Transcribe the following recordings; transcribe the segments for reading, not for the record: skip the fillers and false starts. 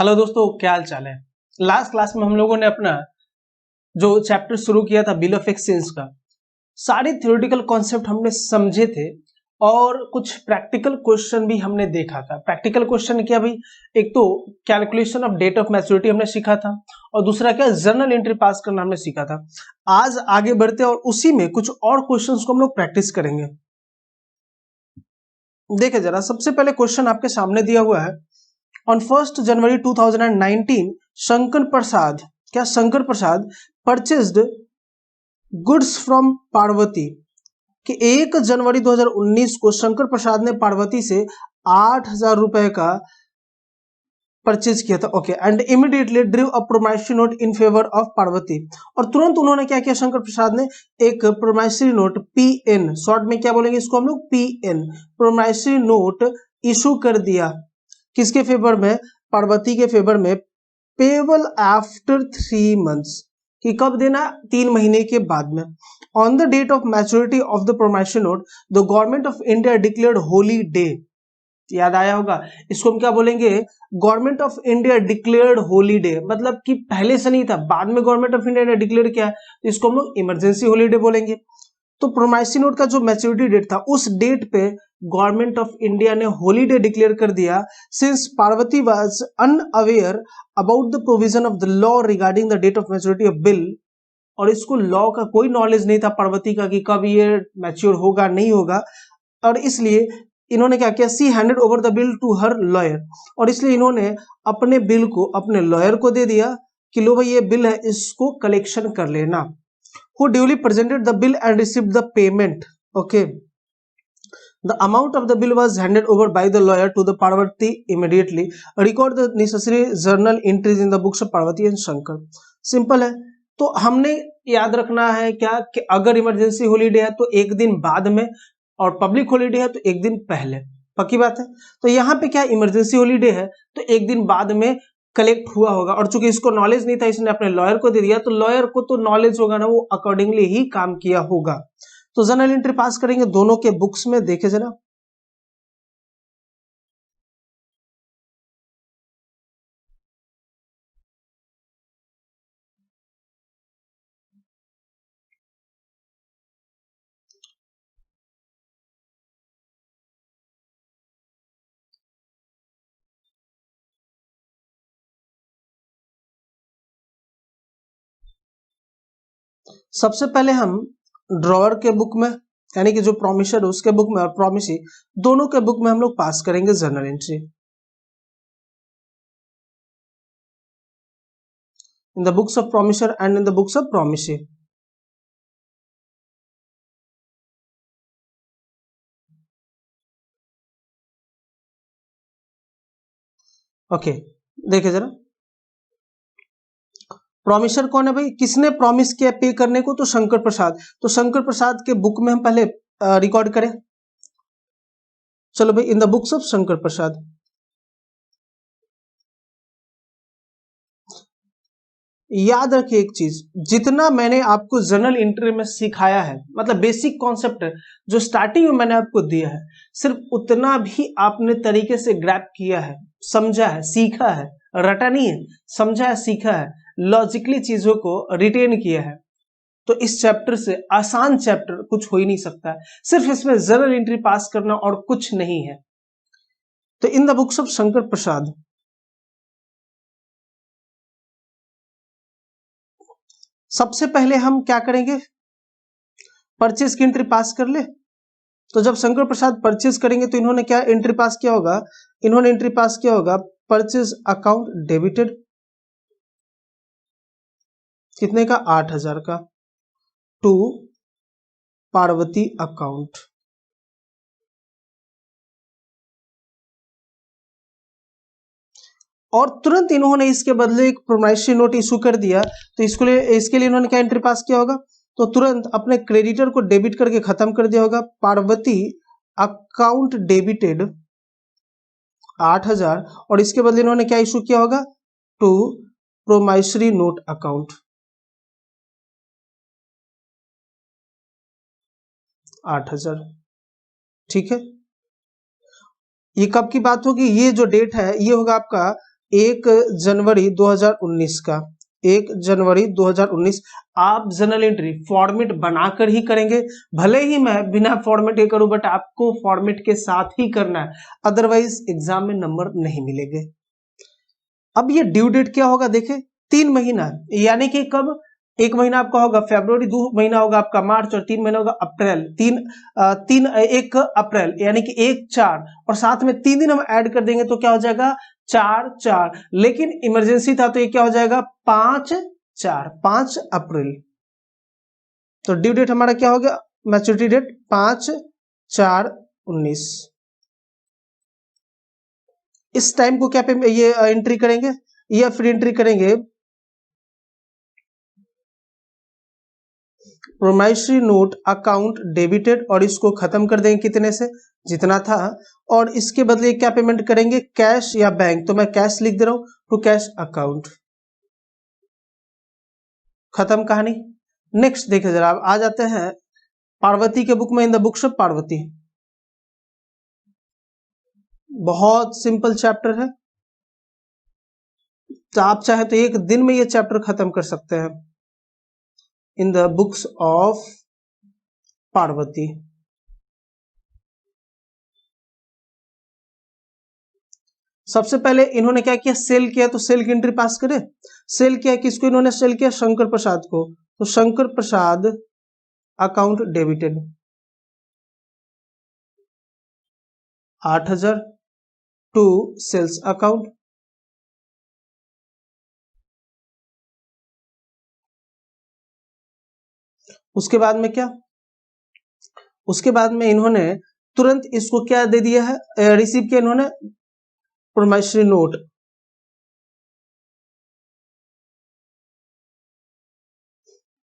Hello दोस्तों, क्या हाल चाल है। लास्ट क्लास में हम लोगों ने अपना जो चैप्टर शुरू किया था बिल ऑफ एक्सचेंज का सारे थ्योरेटिकल कॉन्सेप्ट हमने समझे थे और कुछ प्रैक्टिकल क्वेश्चन भी हमने देखा था। प्रैक्टिकल क्वेश्चन क्या भाई, एक तो calculation of date of maturity हमने सीखा था और दूसरा क्या जर्नल एंट्री पास करना हमने सीखा था। आज आगे बढ़ते और उसी में कुछ और क्वेश्चंस को हम लोग प्रैक्टिस करेंगे। देखिए जरा, सबसे पहले क्वेश्चन आपके सामने दिया हुआ है। On 1st January 2019, Shankar Prasad purchased goods from Parvati कि 1 जनवरी 2019 को शंकर प्रसाद ने पार्वती से 8,000 रुपए का परचेज किया था। Okay, and immediately ड्रीव a promissory note in favour of Parvati, और तुरंत उन्होंने क्या किया, शंकर प्रसाद ने एक प्रोमिसरी नोट PN, शॉर्ट में क्या बोलेंगे इसको हम लोग, PN प्रोमिसरी नोट इशू कर दिया। किसके फेवर में, पार्वती के फेवर में, पेबल आफ्टर 3 months, कि कब देना, 3 महीने के बाद में। On the date of maturity of the promissory note the government of India declared holiday. याद आया होगा, इसको हम क्या बोलेंगे, government of India declared holiday, मतलब कि पहले से नहीं था, बाद में गवर्नमेंट ऑफ इंडिया ने डिक्लेयर किया है, तो इसको हम लोग इमरजेंसी हॉलीडे बोलेंगे। तो प्रोमिसरी नोट का जो मैच्योरिटी डेट था उस डेट पे गवर्नमेंट ऑफ इंडिया ने हॉलीडे डिक्लेयर कर दिया, since Parvati was unaware about the provision of the law regarding the date of maturity of bill, और इसको लॉ का कोई नॉलेज नहीं था पार्वती का कि कब ये मैच्योर होगा नहीं होगा, और इसलिए इन्होंने क्या किया, she handed over the bill to her lawyer, और इसलिए इन्होंने अपने बिल को अपने लॉयर को दे दिया कि लो भाई ये बिल है, इसको कलेक्शन कर लेना। Who duly presented the bill and received the payment. Okay, the amount of the bill was handed over by the lawyer to the Parvati immediately. Record the necessary journal entries in the books of Parvati and Shankar. Simple है, तो हमने याद रखना है क्या कि अगर emergency holiday है तो एक दिन बाद में, और पब्लिक हॉलीडे है तो एक दिन पहले। पक्की बात है। तो यहाँ पे क्या इमरजेंसी हॉलीडे है तो एक दिन बाद में कलेक्ट हुआ होगा, और चूंकि इसको नॉलेज नहीं था इसने अपने लॉयर को दे दिया, तो लॉयर को तो नॉलेज होगा ना, वो अकॉर्डिंगली ही काम किया होगा। तो जर्नल एंट्री पास करेंगे दोनों के बुक्स में, देखे जरा। सबसे पहले हम ड्रॉअर के बुक में, यानी कि जो प्रोमिसर उसके बुक में और प्रोमिसी दोनों के बुक में हम लोग पास करेंगे journal entry. In the books of promisor and in the books of promisee. Okay, देखिए जरा, प्रोमिसर कौन है भाई, किसने प्रॉमिस किया पे करने को, तो शंकर प्रसाद। तो शंकर प्रसाद के बुक में हम पहले रिकॉर्ड करें। चलो भाई, in the books of Shankar Prasad. याद रखिए एक चीज, जितना मैंने आपको जर्नल एंट्री में सिखाया है, मतलब बेसिक कॉन्सेप्ट जो स्टार्टिंग में मैंने आपको दिया है, सिर्फ उतना भी आपने तरीके से ग्रैप किया है, समझा है, सीखा है, रटा नहीं है, समझा है, सीखा है, लॉजिकली चीजों को रिटेन किया है, तो इस चैप्टर से आसान चैप्टर कुछ हो ही नहीं सकता है। सिर्फ इसमें जर्नल एंट्री पास करना और कुछ नहीं है। तो in the books of Shankar Prasad, सबसे पहले हम क्या करेंगे, परचेज की एंट्री पास कर ले। तो जब शंकर प्रसाद परचेज करेंगे तो इन्होंने क्या एंट्री पास किया होगा, इन्होंने एंट्री पास किया होगा परचेज अकाउंट डेबिटेड, कितने का, 8,000 का, टू पार्वती अकाउंट। और तुरंत इन्होंने इसके बदले एक प्रोमिसरी नोट इशू कर दिया, तो इसके लिए इन्होंने क्या एंट्री पास किया होगा, तो तुरंत अपने क्रेडिटर को डेबिट करके खत्म कर दिया होगा। पार्वती अकाउंट डेबिटेड 8,000, और इसके बदले इन्होंने क्या इशू किया होगा, टू प्रोमिसरी नोट अकाउंट 8,000। ठीक है, ये कब की बात होगी, ये जो डेट है ये होगा आपका 1 जनवरी 2019 का, 1 जनवरी 2019 आप जर्नल एंट्री फॉर्मेट बनाकर ही करेंगे। भले ही मैं बिना फॉर्मेट के करूं, बट आपको फॉर्मेट के साथ ही करना है, अदरवाइज एग्जाम में नंबर नहीं मिलेंगे। अब ये ड्यू डेट क्या होगा, देखें 3 महीना, यानी कि कब, 1 महीना आपका होगा फरवरी, 2 महीना होगा आपका मार्च, और 3 महीना होगा अप्रैल। 1 अप्रैल यानी कि 1/4, और साथ में 3 दिन हम ऐड कर देंगे तो क्या हो जाएगा 4/4, लेकिन इमरजेंसी था तो ये क्या हो जाएगा 5/4, 5 अप्रैल। तो ड्यू डेट हमारा क्या हो गया, मैच्योरिटी डेट 5/4/19। इस टाइम को क्या पे ये एंट्री करेंगे, या फिर एंट्री करेंगे प्रोमाइसरी नोट अकाउंट डेबिटेड, और इसको खत्म कर देंगे कितने से, जितना था, और इसके बदले क्या पेमेंट करेंगे, कैश या बैंक। तो मैं कैश लिख दे रहा हूं, टू कैश अकाउंट, खत्म कहानी। नेक्स्ट देखिए जरा, आ जाते हैं पार्वती के बुक में, in the books of Parvati. बहुत सिंपल चैप्टर है, तो आप चाहे तो एक दिन में ये चैप्टर खत्म कर सकते हैं। इन द बुक्स ऑफ पार्वती, सबसे पहले इन्होंने क्या किया, सेल किया, तो सेल की एंट्री पास करे। सेल किया, किसको इन्होंने सेल किया, शंकर प्रसाद को, तो Shankar Prasad account debited 8,000 to sales account. उसके बाद में क्या, उसके बाद में इन्होंने तुरंत इसको क्या दे दिया है, रिसीव किया इन्होंने प्रोमाइसरी नोट,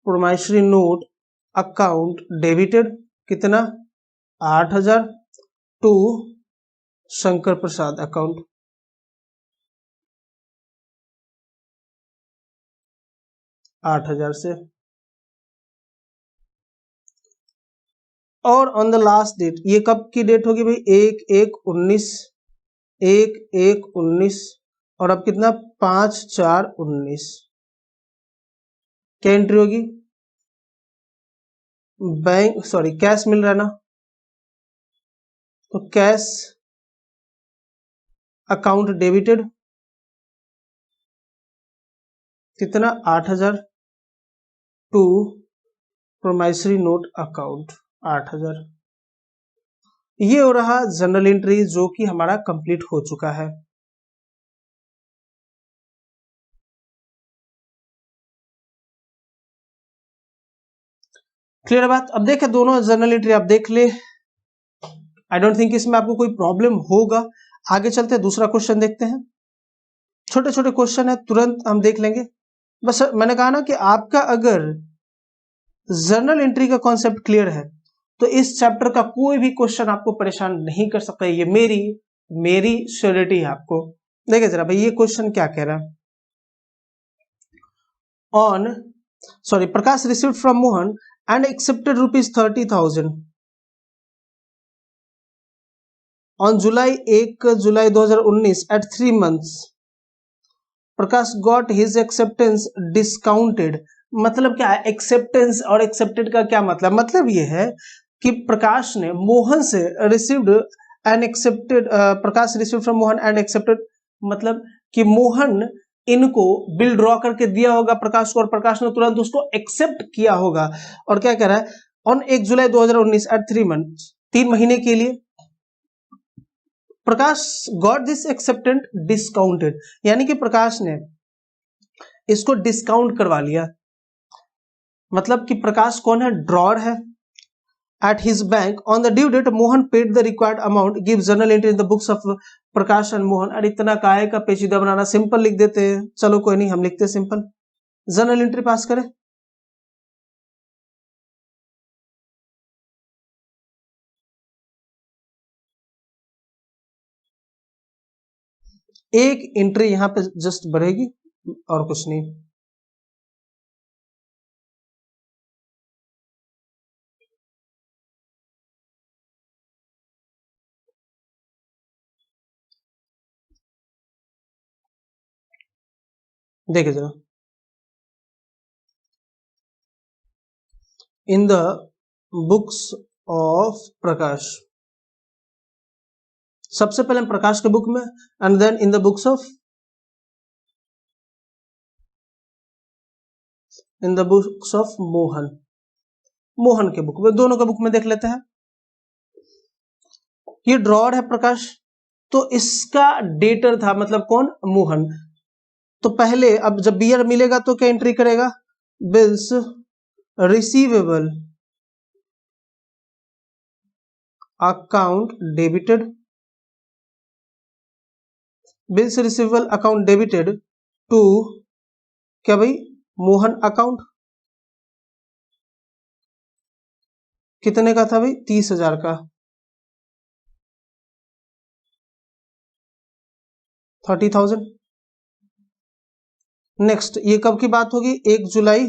प्रोमाइसरी नोट अकाउंट डेबिटेड कितना 8,000 टू शंकर प्रसाद अकाउंट 8,000 से। और ऑन द लास्ट डेट, ये कब की डेट होगी भाई, 1/1/19, 1/1/19, और अब कितना 5/4/19, क्या एंट्री होगी, बैंक सॉरी कैश मिल रहा है ना, तो कैश अकाउंट डेबिटेड कितना 8,000 टू प्रोमाइसरी नोट अकाउंट 8,000। ये हो रहा जनरल एंट्री जो कि हमारा कंप्लीट हो चुका है। क्लियर बात। अब देखें दोनों जनरल एंट्री आप देख ले, आई डोंट थिंक इसमें आपको कोई प्रॉब्लम होगा। आगे चलते हैं, दूसरा क्वेश्चन देखते हैं। छोटे छोटे क्वेश्चन है, तुरंत हम देख लेंगे। बस मैंने कहा ना कि आपका अगर जर्नल एंट्री का कॉन्सेप्ट क्लियर है तो इस चैप्टर का कोई भी क्वेश्चन आपको परेशान नहीं कर सकता। ये मेरी मेरी श्योरिटी है आपको। देखिए जरा भाई, ये क्वेश्चन क्या कह रहा है, on sorry Prakash received from Mohan and accepted ₹30,000 on July 1 July 2019 at 3 months। Prakash got his acceptance discounted. मतलब क्या है एक्सेप्टेंस और एक्सेप्टेड का क्या मतलब, मतलब ये है कि प्रकाश ने मोहन से received and accepted, Prakash received from Mohan and accepted, मतलब कि मोहन इनको बिल ड्रॉ करके दिया होगा प्रकाश को, और प्रकाश ने तुरंत उसको एक्सेप्ट किया होगा। और क्या कह रहा है, ऑन 1 जुलाई 2019 एट 3 months, 3 महीने के लिए प्रकाश गॉट दिस एक्सेप्टेंट डिस्काउंटेड, यानी कि प्रकाश ने इसको डिस्काउंट करवा लिया। मतलब कि प्रकाश कौन है, ड्रॉर है। At his bank on the due date Mohan paid the required amount, give journal entry in the books of Prakash and Mohan. अरे इतना काहे का पेचीदा बनाना, सिंपल लिख देते हैं। चलो कोई नहीं, हम लिखते हैं सिंपल, जर्नल एंट्री पास करें। एक एंट्री यहां पे जस्ट बढ़ेगी और कुछ नहीं। देखिए जरा, in the books of Prakash, सबसे पहले प्रकाश के बुक में, and then in the books of, in the books of Mohan, Mohan के बुक में, दोनों के बुक में देख लेते हैं। ये ड्रॉअर है प्रकाश, तो इसका डेटर था मतलब कौन, मोहन। तो पहले अब जब बियर मिलेगा तो क्या एंट्री करेगा, bills receivable account debited, bills receivable account debited to क्या भाई, मोहन अकाउंट। कितने का था भाई, 30,000 का, 30,000। नेक्स्ट, ये कब की बात होगी, 1 जुलाई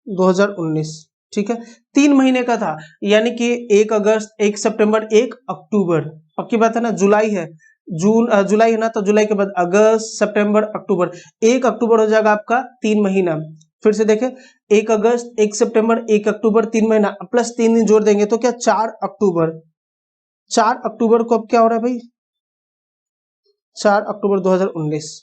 2019, ठीक है, 3 महीने का था, यानी कि 1 अगस्त, 1 सितंबर, 1 अक्टूबर, पक्की बात है ना, जुलाई है, जुलाई है ना, तो जुलाई के बाद अगस्त, सितंबर, अक्टूबर, 1 अक्टूबर हो जाएगा आपका 3 महीना। फिर से देखें, 1 अगस्त, 1 सितंबर, 1 अक्टूबर, 3 महीना, प्लस 3 दिन जोड़ देंगे तो क्या, 4 अक्टूबर। 4 अक्टूबर को अब क्या हो रहा है भाई, 4 अक्टूबर 2019।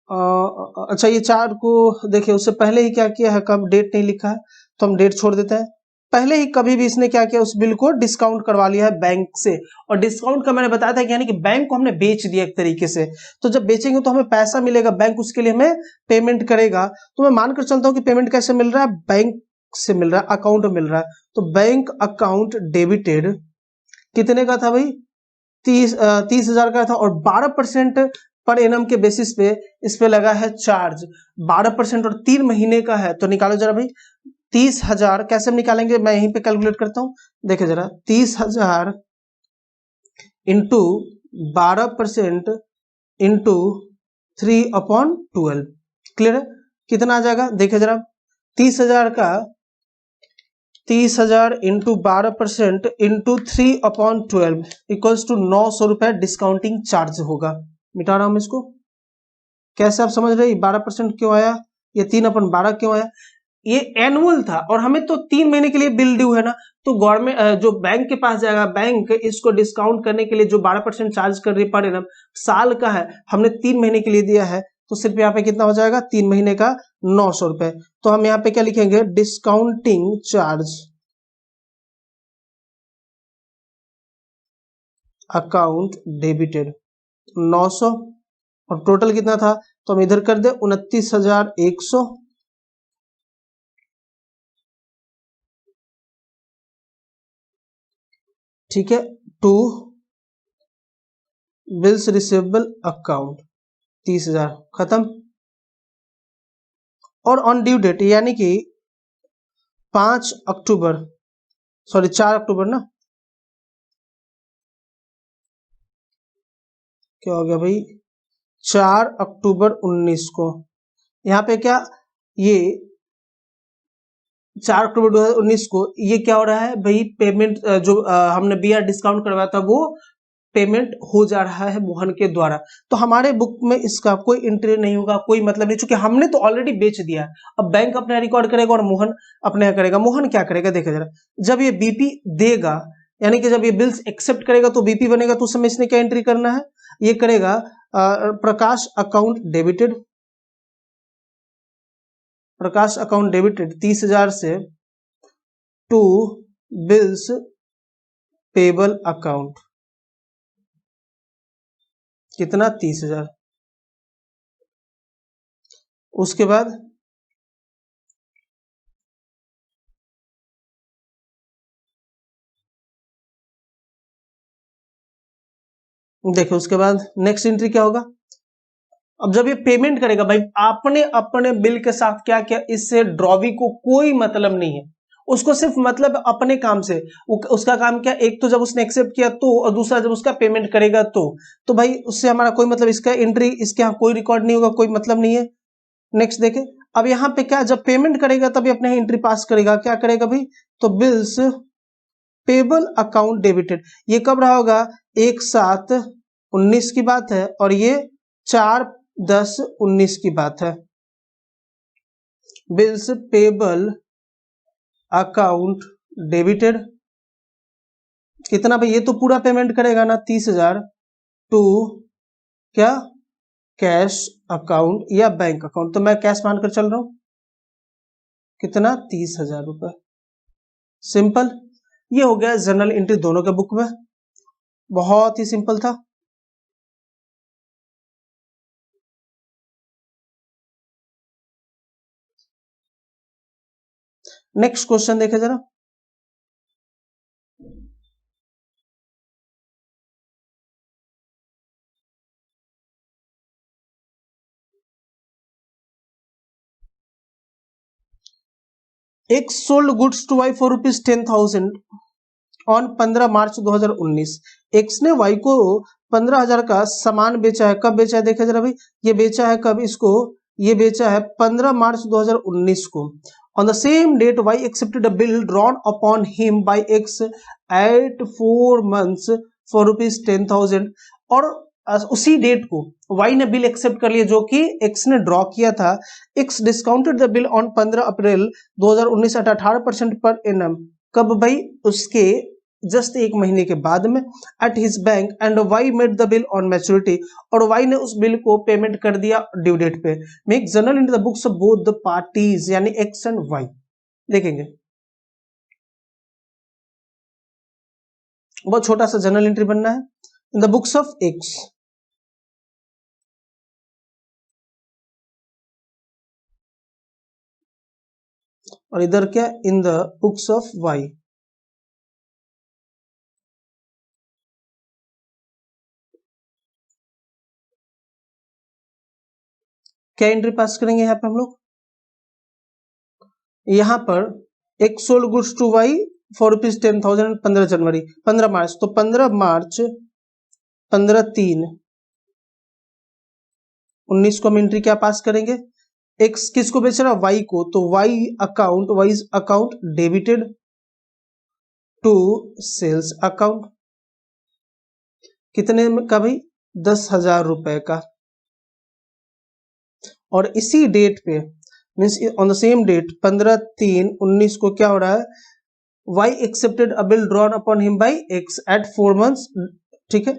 अच्छा, ये 4 को देखिए, उससे पहले ही क्या किया है, कब डेट नहीं लिखा है तो हम डेट छोड़ देते हैं। पहले ही कभी भी इसने क्या किया, उस बिल को डिस्काउंट करवा लिया है बैंक से, और डिस्काउंट का मैंने बताया था कि यानी कि बैंक को हमने बेच दिया एक तरीके से। तो जब बेचेंगे तो हमें पैसा मिलेगा, बैंक उसके लिए हमें पेमेंट करेगा। तो मैं मानकर चलता हूं कि पेमेंट कैसे मिल रहा है, बैंक से मिल रहा है, अकाउंट मिल रहा है। तो बैंक अकाउंट डेबिटेड कितने का था भाई, 30,000 का था, और 12% पर एनम के बेसिस पे इस पे लगा है चार्ज, 12% और 3 महीने का है। तो निकालो जरा भाई, 30,000 कैसे हम निकालेंगे, मैं यहीं पे कैलकुलेट करता हूं, देखिए जरा, 30,000 इंटू 12% इंटू 3/12, क्लियर है, कितना आ जाएगा, देखिए जरा, 30,000 का 30,000 इंटू 12% इंटू 3/12 इक्वल्स टू 900 रुपए डिस्काउंटिंग चार्ज होगा। मिटा रहा हूं इसको, कैसे आप समझ रहे, 12% क्यों आया, ये 3/12 क्यों आया, ये एनुअल था, और हमें तो 3 महीने के लिए बिल ड्यू है ना, तो गवर्नमेंट जो बैंक के पास जाएगा, बैंक इसको डिस्काउंट करने के लिए जो 12% चार्ज कर रही पर एनम, साल का है, हमने 3 महीने के लिए दिया है, तो सिर्फ यहाँ पे कितना हो जाएगा, 3 महीने का 900 रुपए। तो हम यहाँ पे क्या लिखेंगे, डिस्काउंटिंग चार्ज अकाउंट डेबिटेड 900, और टोटल कितना था, तो हम इधर कर दे 29,100, ठीक है, टू बिल्स रिसीवेबल अकाउंट 30,000, खत्म। और ऑन ड्यू डेट यानी कि 5 अक्टूबर, सॉरी 4 अक्टूबर ना, क्या हो गया भाई, 4 अक्टूबर 19 को, यहाँ पे क्या, ये 4 अक्टूबर 2019 को ये क्या हो रहा है भाई, पेमेंट जो हमने बीआर डिस्काउंट करवाया था वो पेमेंट हो जा रहा है मोहन के द्वारा। तो हमारे बुक में इसका कोई एंट्री नहीं होगा, कोई मतलब नहीं, चूंकि हमने तो ऑलरेडी बेच दिया है। अब बैंक अपने रिकॉर्ड करेगा और मोहन अपने करेगा। मोहन क्या करेगा, देखा जरा, जब ये बीपी देगा, यानी कि जब ये बिल्स एक्सेप्ट करेगा तो बीपी बनेगा, तो उस समय इसने क्या एंट्री करना है, ये करेगा प्रकाश अकाउंट डेबिटेड, प्रकाश अकाउंट डेबिटेड 30,000 से टू बिल्स पेबल अकाउंट, कितना, 30,000। उसके बाद देखिए, उसके बाद नेक्स्ट एंट्री क्या होगा, अब जब ये पेमेंट करेगा भाई, आपने अपने बिल के साथ क्या किया, इससे ड्रॉवी को कोई मतलब नहीं है, उसको सिर्फ मतलब अपने काम से, उसका काम क्या, एक तो जब उसने एक्सेप्ट किया तो, और दूसरा जब उसका पेमेंट करेगा तो भाई उससे हमारा कोई मतलब, इसका एंट्री इसके यहाँ कोई रिकॉर्ड नहीं होगा, कोई मतलब नहीं है। नेक्स्ट देखें, अब यहाँ पे क्या, जब पेमेंट करेगा तभी अपने एंट्री पास करेगा, क्या करेगा भाई, तो बिल्स पेबल अकाउंट डेबिटेड, ये कब रहा होगा, 1/7 2019 की बात है और ये 4/10/19 की बात है। बिल्स पेबल अकाउंट डेबिटेड, कितना भाई, ये तो पूरा पेमेंट करेगा ना 30,000 टू क्या कैश अकाउंट या बैंक अकाउंट, तो मैं कैश मानकर चल रहा हूं, कितना 30,000 रुपए। सिंपल, ये हो गया जनरल एंट्री दोनों के बुक में, बहुत ही सिंपल था। नेक्स्ट क्वेश्चन देखे जरा। X sold goods to Y for ₹10,000 on 15 March 2019। X ने Y को 15,000 का सामान बेचा है, कब बेचा है देखा जरा भाई, ये बेचा है कब इसको, ये बेचा है 15 मार्च 2019 को। On the same date, Y accepted a bill drawn upon him by X at 4 months for ₹10,000, और उसी डेट को Y ने बिल एक्सेप्ट कर लिया जो कि X ने ड्रॉ किया था। X discounted the bill on 15 April 2019 at 18% per annum, कब भाई, उसके जस्ट एक महीने के बाद में, at his bank, and Y made the bill on maturity, और वाई ने उस बिल को पेमेंट कर दिया ड्यू डेट पे। Make journal in the books of both the parties, यानी एक्स एंड वाई। देखेंगे बहुत छोटा सा जर्नल एंट्री बनना है in the books of X, और इधर क्या, in the books of Y. क्या एंट्री पास करेंगे यहाँ पे हम लोग, यहां पर x sold goods to Y for ₹10,000 15 January 15 March, तो 15 मार्च 15/3/19 को हम एंट्री क्या पास करेंगे, एक्स किसको बेच रहा है, वाई को, तो Y account debited to sales account, कितने का भाई, 10,000 रुपए का। और इसी डेट पे means on the same date 15/3/19 को क्या हो रहा है, Y accepted a bill drawn upon him by X at 4 months, ठीक है।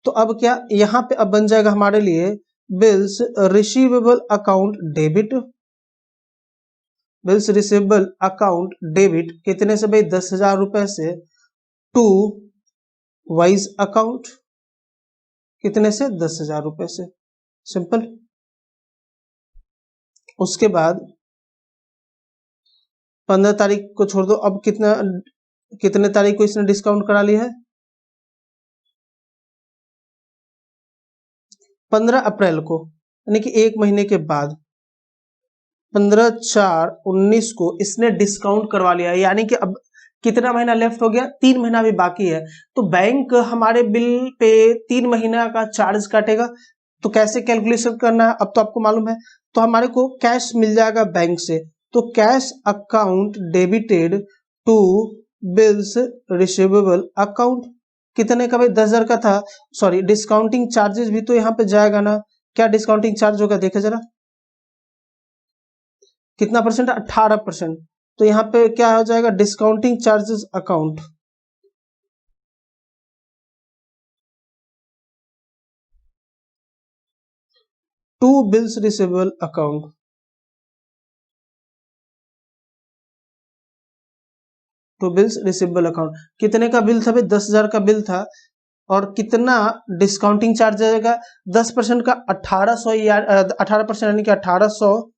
तो अब क्या यहां पे अब बन जाएगा हमारे लिए bills receivable account debit, bills receivable account debit कितने से भाई, 10,000 रुपए से, टू वाइज अकाउंट, कितने से, 10,000 रुपए से। सिंपल। उसके बाद 15 तारीख को छोड़ दो, अब कितने तारीख को इसने डिस्काउंट करा लिया है, 15 अप्रैल को, यानी कि एक महीने के बाद 15/4/19 को इसने डिस्काउंट करवा लिया, यानी कि अब कितना महीना लेफ्ट हो गया, 3 महीना भी बाकी है। तो बैंक हमारे बिल पे 3 महीना का चार्ज काटेगा, तो कैसे कैलकुलेशन करना है अब तो आपको मालूम है। तो हमारे को कैश मिल जाएगा बैंक से, तो cash account debited to bills receivable account, कितने का भाई, 10,000 का था, सॉरी डिस्काउंटिंग चार्जेस भी तो यहाँ पे जाएगा ना, क्या डिस्काउंटिंग चार्ज होगा देखा जरा, कितना परसेंट, 18%, तो यहाँ पे क्या हो जाएगा, discounting charges account, to bills receivable account, to bills receivable account, कितने का बिल था भाई, 10,000 का बिल था, और कितना डिस्काउंटिंग चार्ज आएगा, 10% का 1800, या 18% यानी कि 1800,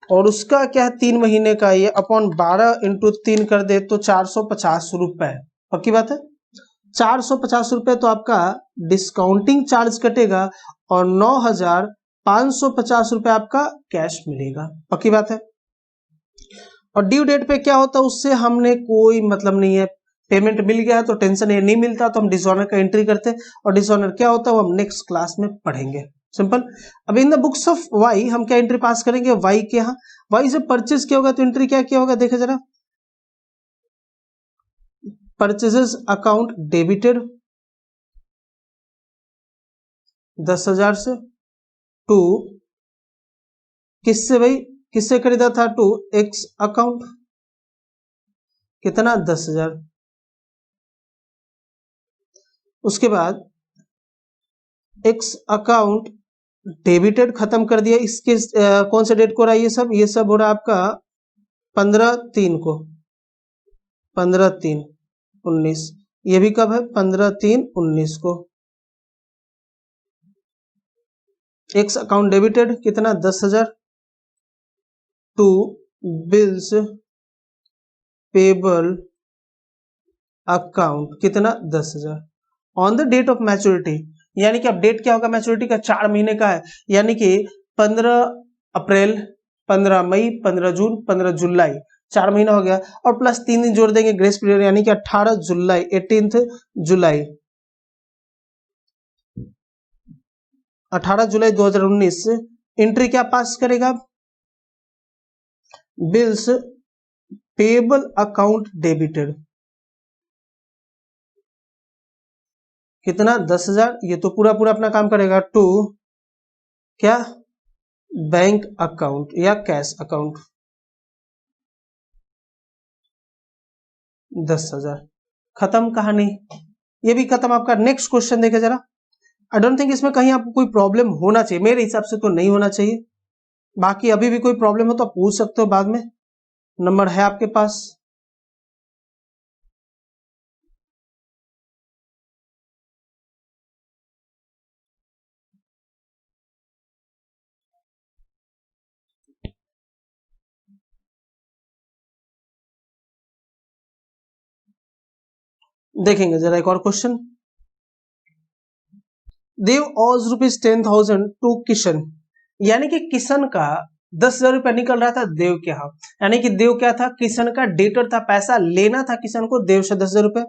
और उसका क्या है 3 महीने का, ये अपॉन 12 इंटू 3 कर दे तो 450 रुपए, पक्की बात है, 450 रुपए तो आपका डिस्काउंटिंग चार्ज कटेगा, और 9,550 रुपए आपका कैश मिलेगा, पक्की बात है। और ड्यू डेट पे क्या होता है उससे हमने कोई मतलब नहीं है, पेमेंट मिल गया तो टेंशन है, नहीं मिलता तो हम डिसऑनर का एंट्री करते हैं, और डिसऑनर क्या होता है वो हम नेक्स्ट क्लास में पढ़ेंगे। सिंपल। अब in the books of Y हम क्या एंट्री पास करेंगे, वाई के यहाँ, वाई जब परचेज किया होगा तो एंट्री क्या किया होगा देखा जरा, परचेजेस अकाउंट डेबिटेड 10,000 से, टू किससे भाई, किससे खरीदा था, टू एक्स अकाउंट, कितना 10,000। उसके बाद एक्स अकाउंट डेबिटेड खत्म कर दिया, इसके कौन से डेट को रहा है ये सब हो रहा है आपका 15/3 को, 15/3/19, ये भी कब है 15/3/19 को। एक्स अकाउंट डेबिटेड कितना 10,000, टू बिल्स पेबल अकाउंट कितना 10,000 on the date of maturity, यानी कि अब डेट क्या होगा मैच्योरिटी का, 4 महीने का है, यानी कि 15 अप्रैल, 15 मई, 15 जून, 15 जुलाई, 4 महीना हो गया, और प्लस 3 दिन जोड़ देंगे ग्रेस पीरियड, यानी कि 18 जुलाई, 18 जुलाई, 18 जुलाई 2019 एंट्री क्या पास करेगा, बिल्स पेबल अकाउंट डेबिटेड कितना 10,000, ये तो पूरा पूरा अपना काम करेगा, टू क्या बैंक अकाउंट या कैश अकाउंट 10,000, खत्म कहानी, ये भी खत्म आपका। नेक्स्ट क्वेश्चन देखे जरा, आई डोंट थिंक इसमें कहीं आपको कोई प्रॉब्लम होना चाहिए, मेरे हिसाब से तो नहीं होना चाहिए, बाकी अभी भी कोई प्रॉब्लम हो तो आप पूछ सकते हो बाद में, नंबर है आपके पास। देखेंगे जरा एक और क्वेश्चन, देव ऑज ₹10,000 टू किशन, यानी कि किशन का 10,000 रुपया निकल रहा था देव के यहाँ, यानी कि देव क्या था, किशन का डेटर था, पैसा लेना था किशन को देव से 10,000 रुपए,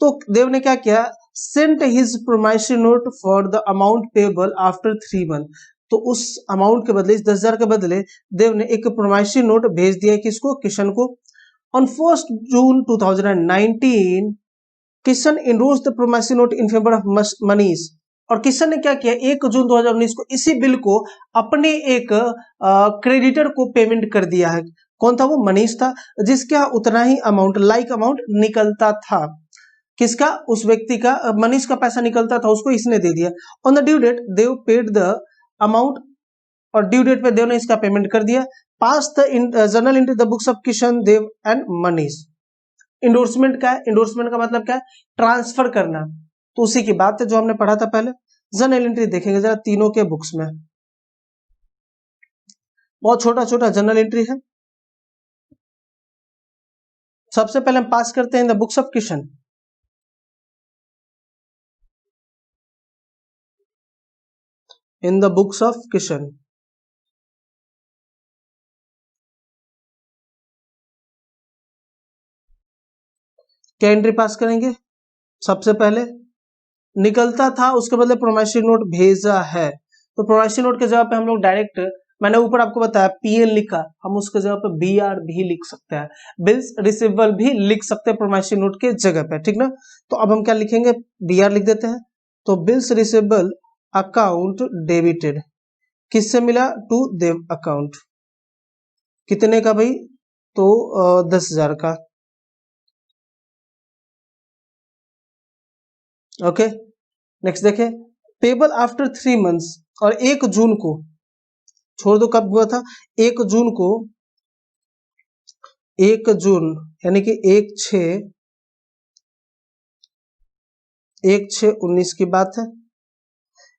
तो देव ने क्या किया, sent his promissory note for the amount payable after 3 month, तो उस अमाउंट के बदले, इस 10,000 के बदले देव ने एक प्रोमाइसरी नोट भेज दिया किसको, किशन को। On 1 June 2019 Kishan endorses the promissory note in favour of Manish, और किशन ने क्या किया, 1 जून 2019 को इसी बिल को अपने एक क्रेडिटर को पेमेंट कर दिया है, कौन था वो, मनीष था, जिसके यहाँ उतना ही अमाउंट, लाइक अमाउंट निकलता था, किसका, उस व्यक्ति का, मनीष का पैसा निकलता था, उसको इसने दे दिया। On the due date Dev paid the amount, और ड्यू डेट पे देव ने इसका पेमेंट कर दिया। Pass the journal into the books of Kishan, Dev and Manish. Endorsement क्या है, इंडोर्समेंट का मतलब क्या है, ट्रांसफर करना, तो उसी की बात है जो हमने पढ़ा था पहले। जर्नल एंट्री देखेंगे जरा तीनों के बुक्स में, बहुत छोटा छोटा जर्नल एंट्री है। सबसे पहले हम पास करते हैं इन the books of Kishan, in the books of Kishan, क्या एंट्री पास करेंगे, सबसे पहले निकलता था उसके बदले प्रोमिसरी नोट भेजा है, तो प्रोमिसरी नोट के जगह पे हम लोग डायरेक्ट, मैंने ऊपर आपको बताया पीएल लिखा, हम उसके जगह पे बीआर भी लिख सकते हैं, बिल्स रिसीवेबल भी लिख सकते हैं प्रोमिसरी नोट के जगह पे, ठीक ना। तो अब हम क्या लिखेंगे, बीआर लिख देते हैं, तो बिल्स रिसीवेबल अकाउंट डेबिटेड किससे मिला, टू देव अकाउंट, कितने का भाई, तो 10,000 का, ओके। नेक्स्ट देखें, पेबल आफ्टर 3 मंथ्स, और 1 जून को, छोड़ दो कब हुआ था, 1 जून को, 1 जून यानी कि 1/6/19 की बात है,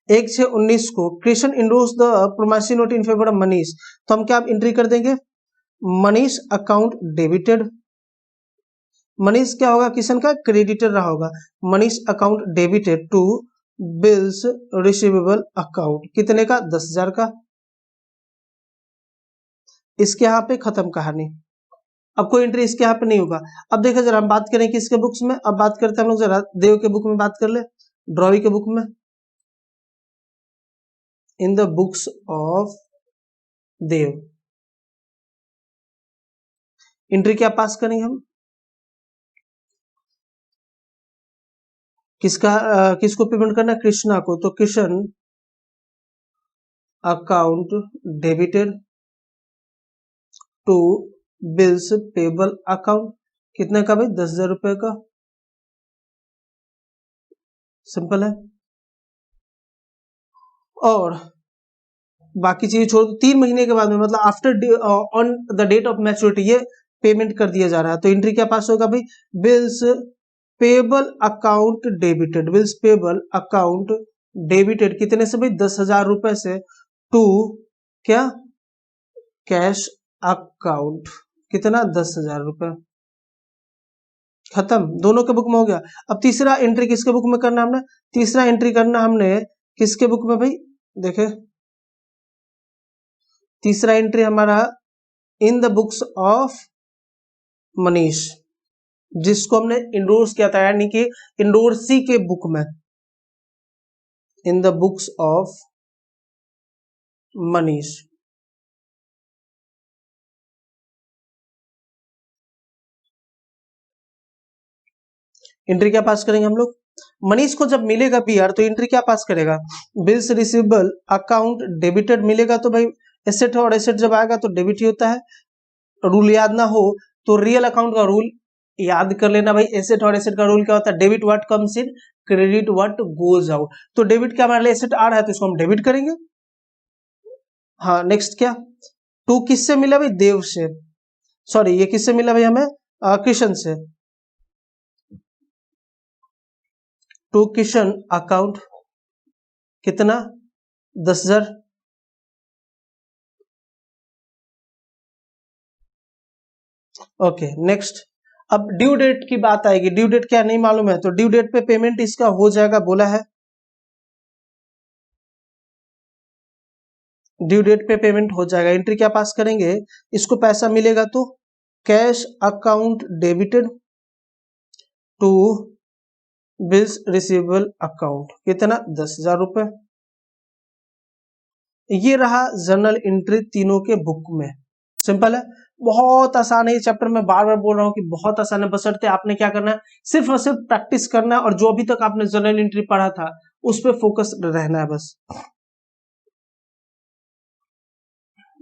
1/6/19 को Krishna endorses the promissory note in favour of Manish, तो हम क्या एंट्री कर देंगे, मनीष अकाउंट डेबिटेड, मनीष क्या होगा, किशन का क्रेडिटर रहा होगा, Manish account debited to bills receivable account, कितने का, 10,000 का। इसके यहाँ पे खत्म कहानी, अब कोई एंट्री इसके यहाँ पे नहीं होगा। अब देखो जरा हम बात करें किसके बुक्स में, अब बात करते हैं हम लोग जरा देव के बुक में, बात कर ले ड्रॉवी के बुक में, in the books of Dev entry क्या पास करेंगे हम, किसका किसको पेमेंट करना है, कृष्णा को, तो Krishna account debited to bills payable account, कितने का भाई? 10,000 रुपए का। सिंपल है। और बाकी चीज छोड़ दो, 3 महीने के बाद में मतलब after on the date of maturity ये पेमेंट कर दिया जा रहा है, तो एंट्री क्या पास होगा भाई? Bills payable account debited, bills payable account debited कितने से भाई? 10,000 रुपए से टू क्या? कैश अकाउंट, कितना? 10,000 रुपए। खत्म, दोनों के बुक में हो गया। अब तीसरा एंट्री किसके बुक में करना हमने? तीसरा एंट्री करना हमने किसके बुक में भाई? देखे, तीसरा एंट्री हमारा इन द बुक्स ऑफ मनीष, जिसको हमने इंडोर्स किया था, यानी कि इंडोर्सी के बुक में, in the books of Manish. Entry क्या पास करेंगे हम लोग? मनीष को जब मिलेगा बीआर तो एंट्री क्या पास करेगा? बिल्स रिसीवेबल अकाउंट डेबिटेड मिलेगा तो भाई एसेट है, और एसेट जब आएगा तो डेबिट ही होता है। रूल याद ना हो तो रियल अकाउंट का रूल याद कर लेना भाई। एसेट और एसेट का रूल क्या होता है? Debit what comes in, credit what goes out. तो डेबिट क्या हमारे लिए? एसेट आ रहा है तो इसको हम डेबिट करेंगे। हाँ, नेक्स्ट क्या? टू किससे मिला भाई? देव से। सॉरी, ये किससे मिला भाई हमें? किशन से। टू किशन अकाउंट, कितना? 10,000। Okay, next. अब ड्यू डेट की बात आएगी। ड्यू डेट क्या नहीं मालूम है तो ड्यू डेट पे पेमेंट इसका हो जाएगा, बोला है। ड्यू डेट पे पेमेंट हो जाएगा। एंट्री क्या पास करेंगे? इसको पैसा मिलेगा तो cash account debited to bills receivable account, कितना? 10,000 रुपए। ये रहा जर्नल एंट्री तीनों के बुक में। सिंपल है, बहुत आसान है ये चैप्टर। मैं बार बार बोल रहा हूँ कि बहुत आसान है, बशर्ते आपने क्या करना है? सिर्फ और सिर्फ प्रैक्टिस करना है, और जो अभी तक आपने जर्नल एंट्री पढ़ा था उस पर फोकस रहना है बस।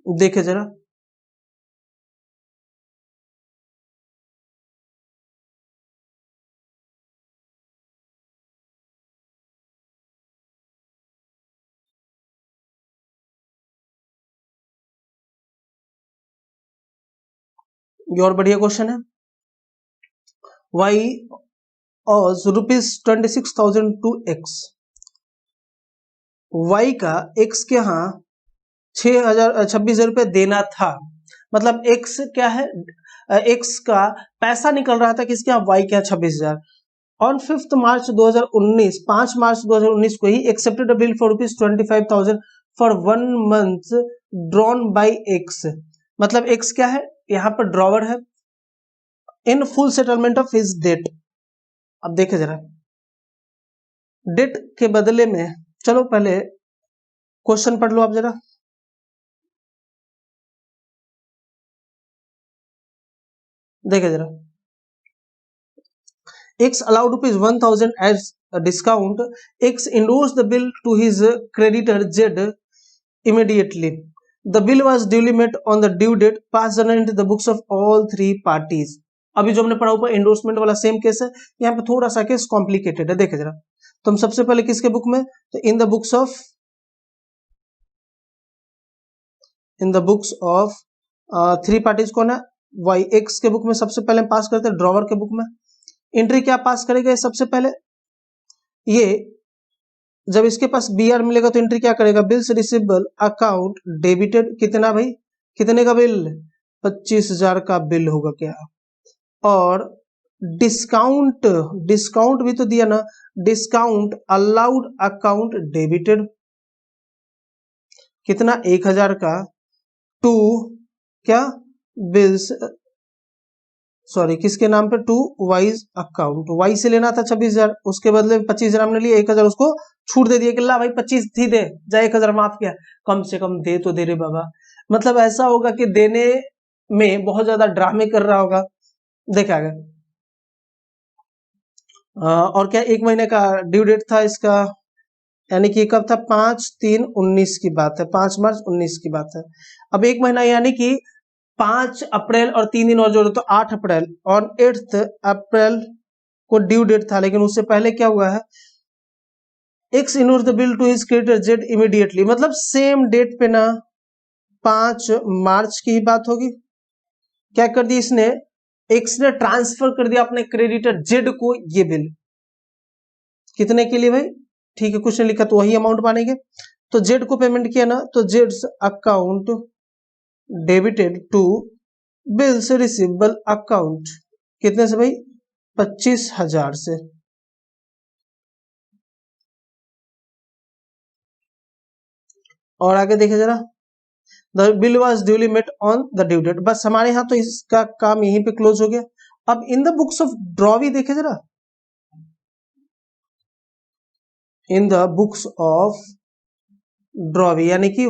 देखे जरा, ये और बढ़िया क्वेश्चन है। वाई और ₹26,000 टू एक्स। वाई का एक्स के यहाँ 26,000 रुपए देना था। मतलब एक्स क्या है? एक्स का पैसा निकल रहा था किसके यहाँ? वाई के यहाँ 26,000। ऑन 5 मार्च 2019, 5 मार्च 2019 को ही accepted a bill for ₹25,000 for 1 month drawn by X. मतलब एक्स क्या है? यहाँ पर ड्रॉवर है। In full settlement of his debt. अब देखे जरा, डेट के बदले में, चलो पहले क्वेश्चन पढ़ लो आप जरा। देखे जरा, X allowed ₹1,000 as a discount. X endorsed the bill to his creditor Z immediately. The bill was duly met on the due date, passed into the books of all three parties. अभी जो हमने पढ़ा ऊपर endorsement वाला same case है, यहाँ पे थोड़ा सा केस कॉम्प्लिकेटेड है। देखे जरा, तो हम सबसे पहले किसके बुक में? तो in the books of three parties कौन है? वाई। एक्स के बुक में सबसे पहले हम पास करते हैं ड्रॉवर के बुक में। एंट्री क्या पास करेगा? सबसे पहले ये जब इसके पास बीआर मिलेगा तो एंट्री क्या करेगा? बिल्स रिसीवेबल अकाउंट डेबिटेड, कितना भाई? कितने का बिल? 25,000 का बिल होगा क्या? और डिस्काउंट, डिस्काउंट भी तो दिया ना, डिस्काउंट अलाउड अकाउंट डेबिटेड, कितना? 1,000 का टू क्या? बिल्स, सॉरी किसके नाम पे? To Y's account. वाई से लेना था 26,000, उसके बदले 25,000 हमने लिए, 1,000 उसको छूट दे दिया कि ला भाई 25 थी दे जा, 1,000 माफ किया। कम से कम दे तो दे रे बाबा। मतलब ऐसा होगा कि देने में बहुत ज्यादा ड्रामे कर रहा होगा। देखा गया। और क्या 1 महीने का ड्यू डेट था इसका, यानी कि कब था, 5/3/19 की बात है, 5 मार्च 19 की बात है। अब एक महीना यानी कि 5 अप्रैल और 3 दिन और जोड़ो तो 8 अप्रैल, और 8 अप्रैल को ड्यू डेट था, लेकिन उससे पहले क्या हुआ है, X endorsed the bill to his creditor Z immediately, मतलब सेम डेट पे ना 5 मार्च की ही बात होगी। क्या कर दी इसने, एक्स ने ट्रांसफर कर दिया अपने क्रेडिटर जेड को ये बिल, कितने के लिए भाई, ठीक है, कुछ ने लिखा तो वही अमाउंट मानेंगे। तो जेड को पेमेंट किया ना, तो जेड्स account debited to bills receivable account, कितने से भाई, 25,000 से। और आगे देखिए जरा, the bill was duly met on the due date, बस हमारे यहाँ तो इसका काम यहीं पे क्लोज हो गया। अब in the books of drawee देखे जरा, in the books of drawee यानी कि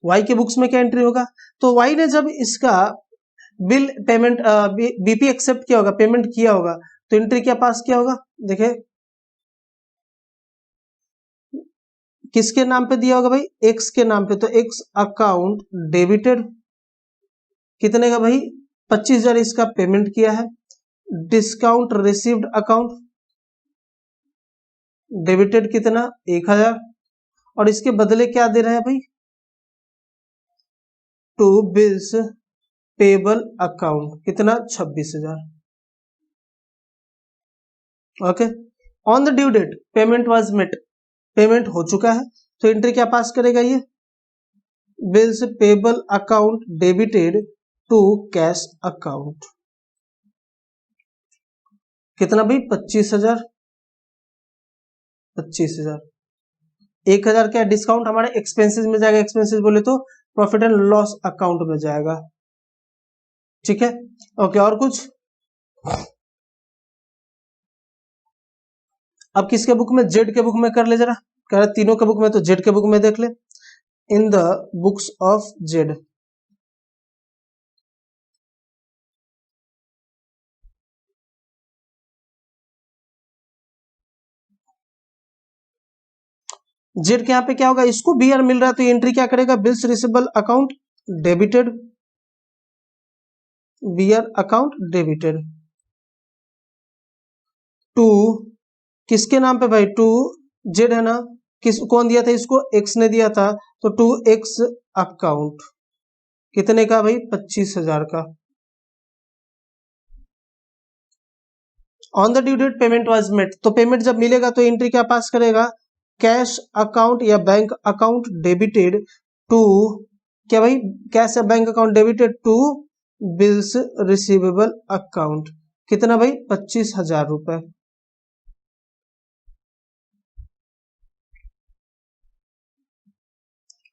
वाई के बुक्स में क्या एंट्री होगा, तो वाई ने जब इसका बिल पेमेंट बीपी एक्सेप्ट किया होगा, पेमेंट किया होगा, तो एंट्री क्या पास किया होगा, देखिए किसके नाम पे दिया होगा भाई, एक्स के नाम पे, तो एक्स अकाउंट डेबिटेड, कितने का भाई, 25,000 इसका पेमेंट किया है। डिस्काउंट रिसीव्ड अकाउंट डेबिटेड कितना, 1,000, और इसके बदले क्या दे रहे हैं भाई, टू बिल्स पेबल अकाउंट, कितना, 26,000। Okay, on the due date payment was met, payment हो चुका है, तो एंट्री क्या पास करेगा ये, bills payable account debited to cash account, कितना भाई, 25,000, 25,000। 1,000 क्या डिस्काउंट हमारे एक्सपेंसेस में जाएगा, एक्सपेंसेस बोले तो प्रॉफिट एंड लॉस अकाउंट में जाएगा, ठीक है। ओके, और कुछ, अब किसके बुक में, जेड के बुक में कर ले जरा, कह रहा तीनों के बुक में, तो जेड के बुक में देख ले, इन the books of Z, Z के यहाँ पे क्या होगा, इसको बीआर मिल रहा है, तो एंट्री क्या करेगा, bills receivable account debited, BR account debited to, किसके नाम पे भाई, टू जेड है ना, किस कौन दिया था इसको, एक्स ने दिया था, तो टू एक्स अकाउंट, कितने का भाई, 25,000 का। On the due date payment was met, तो पेमेंट जब मिलेगा तो एंट्री क्या पास करेगा, कैश अकाउंट या बैंक अकाउंट डेबिटेड टू, क्या भाई, कैश या bank account debited to bills receivable account, कितना भाई, 25,000 रुपए।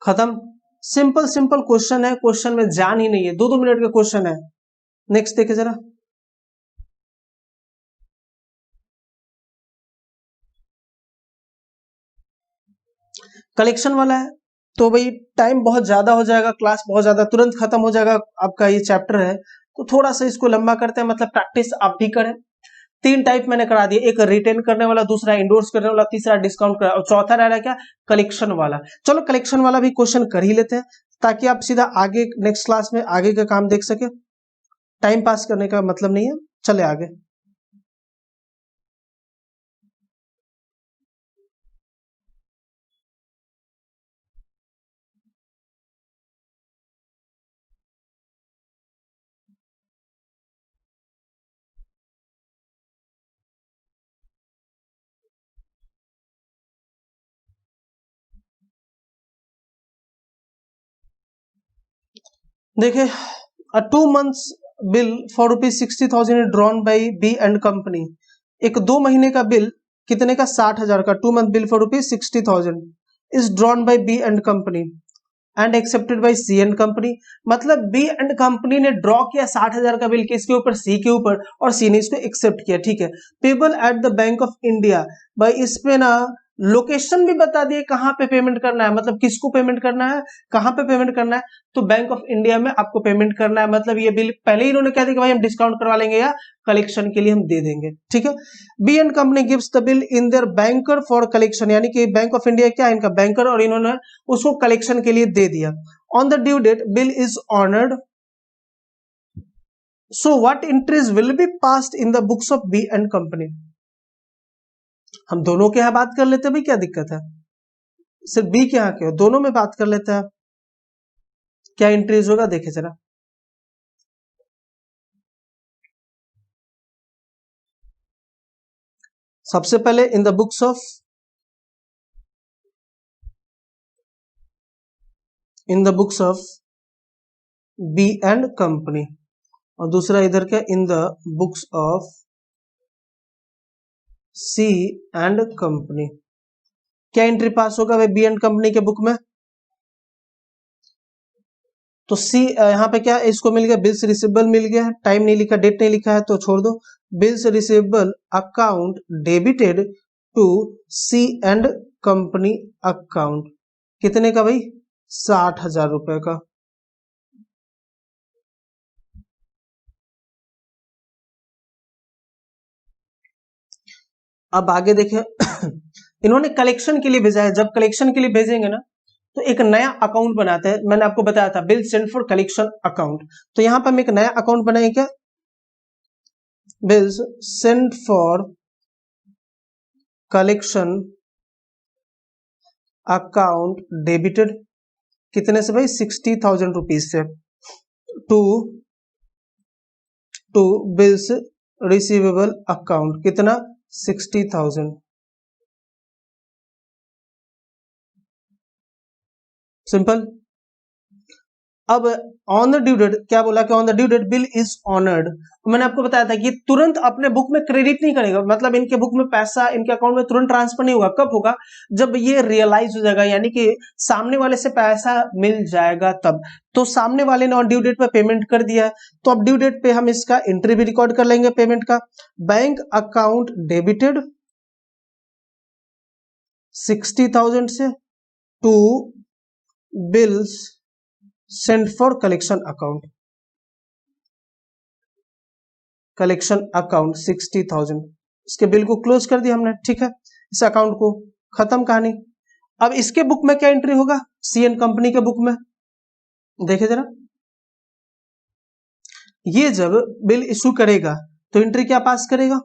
खत्म, सिंपल सिंपल क्वेश्चन है, क्वेश्चन में जान ही नहीं है, 2-2 मिनट का क्वेश्चन है। नेक्स्ट देखे जरा, कलेक्शन वाला है, तो भाई टाइम बहुत ज्यादा हो जाएगा, क्लास बहुत ज्यादा, तुरंत खत्म हो जाएगा आपका ये चैप्टर है, तो थोड़ा सा इसको लंबा करते हैं, मतलब प्रैक्टिस आप भी करें। 3 टाइप मैंने करा दिया, एक रिटेन करने वाला, दूसरा इंडोर्स करने वाला, तीसरा डिस्काउंट करा, और चौथा रह रहा है क्या, कलेक्शन वाला। चलो कलेक्शन वाला भी क्वेश्चन कर ही लेते हैं, ताकि आप सीधा आगे नेक्स्ट क्लास में आगे का काम देख सके, टाइम पास करने का मतलब नहीं है। चले आगे, देखिए, a 2 months bill for ₹60,000 drawn by B and company, एक 2 महीने का बिल कितने का, 60,000 का, 2 month bill for ₹60,000 is drawn by B and company and accepted by C and company, मतलब बी एंड कंपनी ने ड्रॉ किया 60,000 का बिल किसके ऊपर, सी के ऊपर, और सी ने इसको एक्सेप्ट किया, ठीक है। Payable at the bank of India, भाई इस पे ना लोकेशन भी बता दिए कहाँ पे पेमेंट करना है, मतलब किसको पेमेंट करना है, कहाँ पे पेमेंट करना है, तो बैंक ऑफ इंडिया में आपको पेमेंट करना है। मतलब ये बिल पहले ही इन्होंने कह दिया कि भाई हम डिस्काउंट करवा लेंगे या कलेक्शन के लिए हम दे देंगे, ठीक है। B and company gives the bill in their banker for collection, यानी कि बैंक ऑफ इंडिया क्या है, इनका बैंकर, और इन्होंने उसको कलेक्शन के लिए दे दिया। On the due date bill is honoured, so what entries will be passed in the books of B and company. हम दोनों के यहाँ बात कर लेते हैं भाई, क्या दिक्कत है, सिर्फ बी के यहाँ के, दोनों में बात कर लेते हैं। क्या एंट्रीज होगा देखे जरा, सबसे पहले in the books of, in the books of B and company, और दूसरा इधर क्या, in the books of C and company. क्या एंट्री पास होगा भाई बी एंड कंपनी के बुक में, तो सी यहाँ पे क्या इसको मिल गया, बिल्स रिसीवेबल मिल गया है, टाइम नहीं लिखा, डेट नहीं लिखा है तो छोड़ दो। Bills receivable account debited to C and company account, कितने का भाई, 60,000 रुपए का। अब आगे देखें इन्होंने कलेक्शन के लिए भेजा है, जब कलेक्शन के लिए भेजेंगे ना तो एक नया अकाउंट बनाते हैं, मैंने आपको बताया था bill sent for collection account, तो यहां पर हम एक नया अकाउंट बनाएंगे, क्या, bills send for collection account debited, कितने से भाई, 60,000 रुपीज से, to to bills receivable account, कितना, 60,000। सिंपल। अब ऑन द ड्यू डेट क्या बोला कि on the due date bill is honoured, मैंने आपको बताया था कि तुरंत अपने बुक में क्रेडिट नहीं करेगा, मतलब इनके बुक में पैसा इनके अकाउंट में तुरंत ट्रांसफर नहीं होगा, कब होगा, जब ये रियलाइज हो जाएगा, यानी कि सामने वाले से पैसा मिल जाएगा तब। तो सामने वाले ने ऑन ड्यू डेट पे पेमेंट कर दिया है, तो अब ड्यू डेट पे हम इसका एंट्री भी रिकॉर्ड कर लेंगे पेमेंट का, बैंक अकाउंट डेबिटेड 60,000 से to bills send for collection account, collection account 60,000, इसके बिल को क्लोज कर दिया हमने, ठीक है, इस अकाउंट को, खत्म कहानी। अब इसके बुक में क्या एंट्री होगा, सी एन कंपनी के बुक में, देखे जरा, ये जब बिल इशू करेगा तो एंट्री क्या पास करेगा,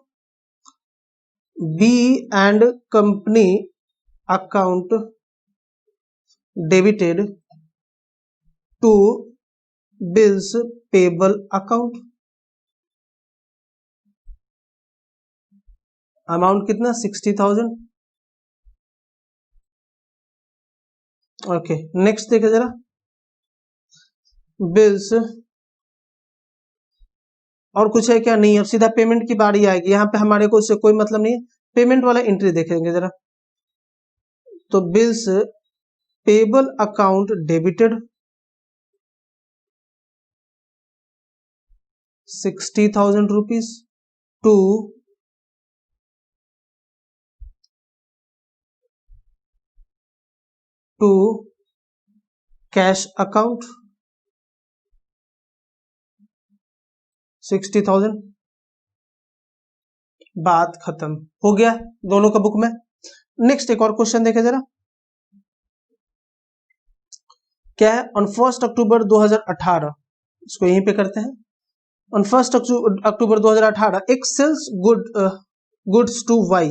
B and company account debited to bills payable account, amount कितना, 60,000। ओके, नेक्स्ट देखे जरा, बिल्स, और कुछ है क्या, नहीं, अब सीधा पेमेंट की बारी आएगी, यहाँ पे हमारे को उससे कोई मतलब नहीं है, पेमेंट वाला एंट्री देखेंगे जरा, तो bills payable account debited 60,000 rupees to cash account 60,000, बात खत्म हो गया दोनों का बुक में। नेक्स्ट एक और क्वेश्चन देखे जरा, क्या है, ऑन 1 अक्टूबर 2018, इसको यहीं पे करते हैं, on 1 October 2018 X sells goods to Y,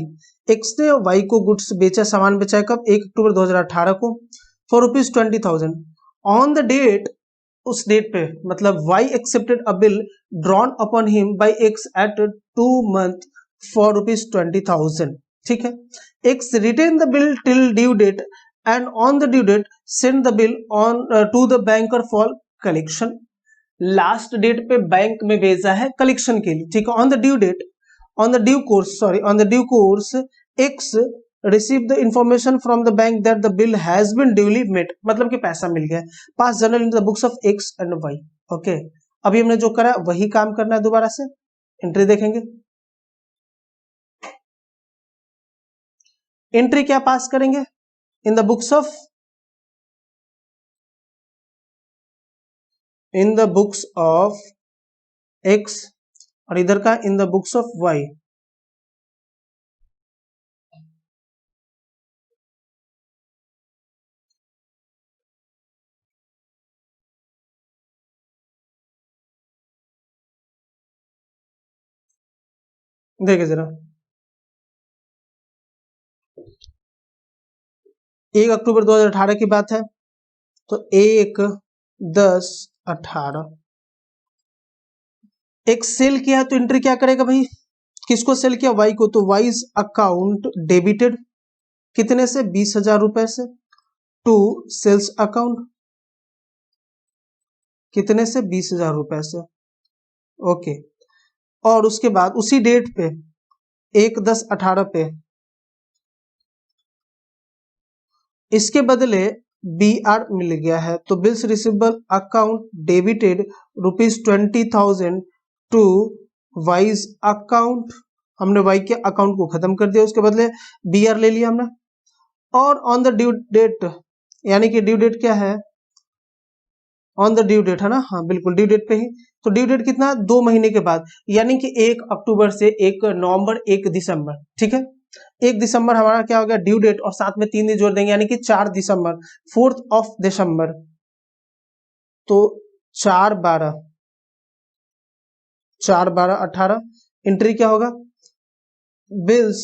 X ने वाई को गुड्स बेचा, सामान बेचा है, कब, 1 अक्टूबर 2018 को, फॉर ₹20,000, ऑन द डेट, उस डेट पे, मतलब Y accepted a bill drawn upon him by X at 2 month for ₹20,000, ठीक है, X retain the bill till due date and on the due date send the bill on to the banker for collection, last date पे bank में भेजा है collection के लिए, ठीक है, on the due date, on the due course, sorry, on the due course X receive the information from the bank that the bill has been duly met, मतलब कि पैसा मिल गया, pass journal in the books of X and Y. Okay, अभी हमने जो करा वही काम करना है, दोबारा से एंट्री देखेंगे, एंट्री क्या पास करेंगे in the books of X और इधर का in the books of Y. देखिए जरा 1 अक्टूबर 2018 की बात है, तो 1/10/18 एक सेल किया है, तो एंट्री क्या करेगा भाई, किसको सेल किया, वाई को, तो वाइज अकाउंट डेबिटेड कितने से, 20,000 रुपए से, टू सेल्स अकाउंट कितने से, 20,000 रुपए से। ओके, और उसके बाद उसी डेट पे 1/10/18 पे इसके बदले BR मिल गया है, तो bills receivable account debited ₹20,000 to Y's account, हमने वाई के अकाउंट को खत्म कर दिया, उसके बदले BR ले लिया हमने। और ऑन द ड्यू डेट, यानी कि ड्यू डेट क्या है, ऑन द ड्यू डेट है ना, हाँ बिल्कुल ड्यू डेट पे ही, तो ड्यू डेट कितना, 2 महीने के बाद, यानी कि 1 अक्टूबर से 1 नवंबर 1 दिसंबर, ठीक है। 1 दिसंबर हमारा क्या हो गया ड्यू डेट, और साथ में 3 दिन जोड़ देंगे, यानी कि 4 दिसंबर, 4th ऑफ दिसंबर, तो 4/12/18 एंट्री क्या होगा, bills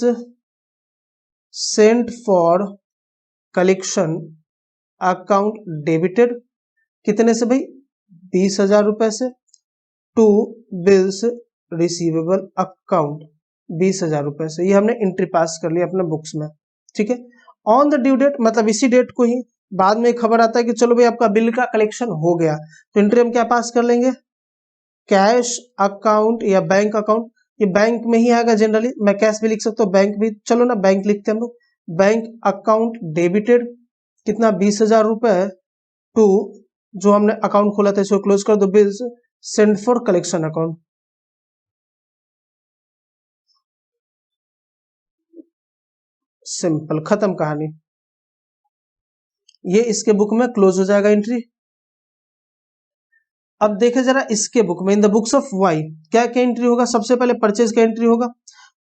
sent for collection account debited कितने से भाई, 20,000 रुपए से, टू बिल्स रिसीवेबल अकाउंट 20,000 रुपए से। ये हमने एंट्री पास कर लिया अपने बुक्स में, ठीक है। ऑन द ड्यू डेट मतलब इसी डेट को ही बाद में खबर आता है कि चलो भाई आपका बिल का कलेक्शन हो गया, तो एंट्री हम क्या पास कर लेंगे, कैश अकाउंट या बैंक अकाउंट, ये बैंक में ही आएगा जनरली, मैं कैश भी लिख सकता हूँ, बैंक भी, चलो ना बैंक लिखते हैं हम लोग, बैंक अकाउंट डेबिटेड कितना, 20,000 रुपए, टू जो हमने अकाउंट खोला था इसको क्लोज कर दो, bills send for collection account. Simple, खत्म कहानी, ये इसके बुक में क्लोज हो जाएगा एंट्री। अब देखे जरा इसके बुक में, in the books of Y क्या क्या एंट्री होगा, सबसे पहले परचेज का एंट्री होगा,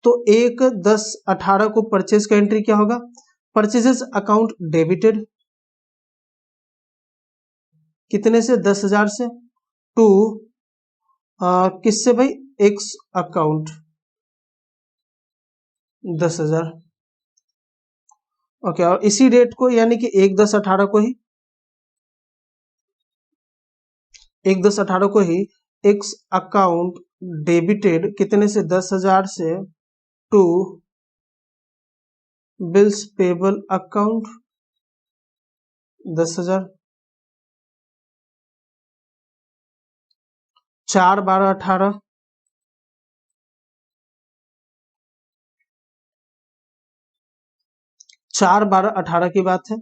तो 1/10/18 को परचेज का एंट्री क्या होगा, परचेजेस अकाउंट डेबिटेड कितने से, 10,000 से, टू किससे भाई, एक्स अकाउंट 10,000। ओके, और इसी डेट को यानी कि 1/10/18 को ही, 1/10/18 को ही एक्स अकाउंट डेबिटेड कितने से, 10,000 से, टू बिल्स पेबल अकाउंट 10,000। 4/12/18 4/12/18 की बात है।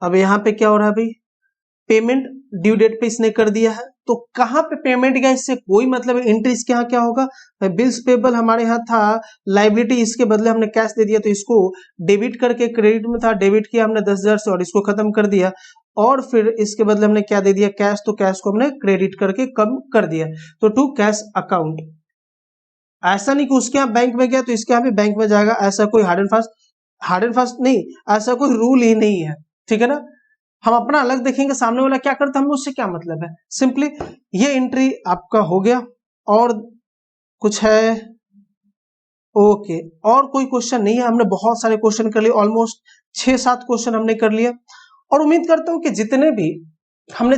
अब यहाँ पे क्या हो रहा है भाई, पेमेंट ड्यू डेट पे इसने कर दिया है, तो कहाँ पे पेमेंट गया इससे कोई मतलब, एंट्री इसके यहाँ क्या होगा, बिल्स पेबल हमारे यहाँ था लाइबिलिटी, इसके बदले हमने कैश दे दिया, तो इसको डेबिट करके, क्रेडिट में था डेबिट किया हमने 10,000 से और इसको खत्म कर दिया, और फिर इसके बदले हमने क्या दे दिया, कैश, तो कैश को हमने क्रेडिट करके कम कर दिया, तो टू कैश अकाउंट। ऐसा नहीं कि उसके यहाँ बैंक में गया तो इसके यहाँ भी बैंक में जाएगा, ऐसा कोई हार्ड एंड फास्ट नहीं, ऐसा कोई रूल ही नहीं है, ठीक है ना। हम अपना अलग देखेंगे, सामने वाला क्या करता है हमें उससे क्या मतलब है, सिंपली ये एंट्री आपका हो गया। और कुछ है, ओके, और कोई क्वेश्चन नहीं है, हमने बहुत सारे क्वेश्चन कर लिए, ऑलमोस्ट 6-7 क्वेश्चन हमने कर लिया, और उम्मीद करता हूं कि जितने भी हमने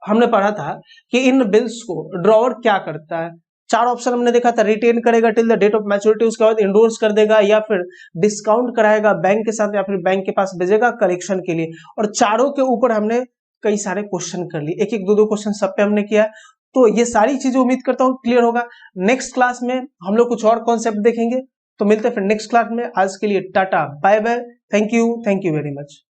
हमने पढ़ा था कि इन बिल्स को ड्रॉवर क्या करता है, 4 ऑप्शन हमने देखा था, रिटेन करेगा till the date of maturity, उसके बाद इंडोर्स कर देगा, या फिर डिस्काउंट कराएगा बैंक के साथ, या फिर बैंक के पास भेजेगा कलेक्शन के लिए, और चारों के ऊपर हमने कई सारे क्वेश्चन कर लिए, एक एक दो क्वेश्चन सब पे हमने किया, तो ये सारी चीजें उम्मीद करता हूँ क्लियर होगा। नेक्स्ट क्लास में हम लोग कुछ और कॉन्सेप्ट देखेंगे, तो मिलते हैं फिर नेक्स्ट क्लास में, आज के लिए tata bye bye, thank you very much.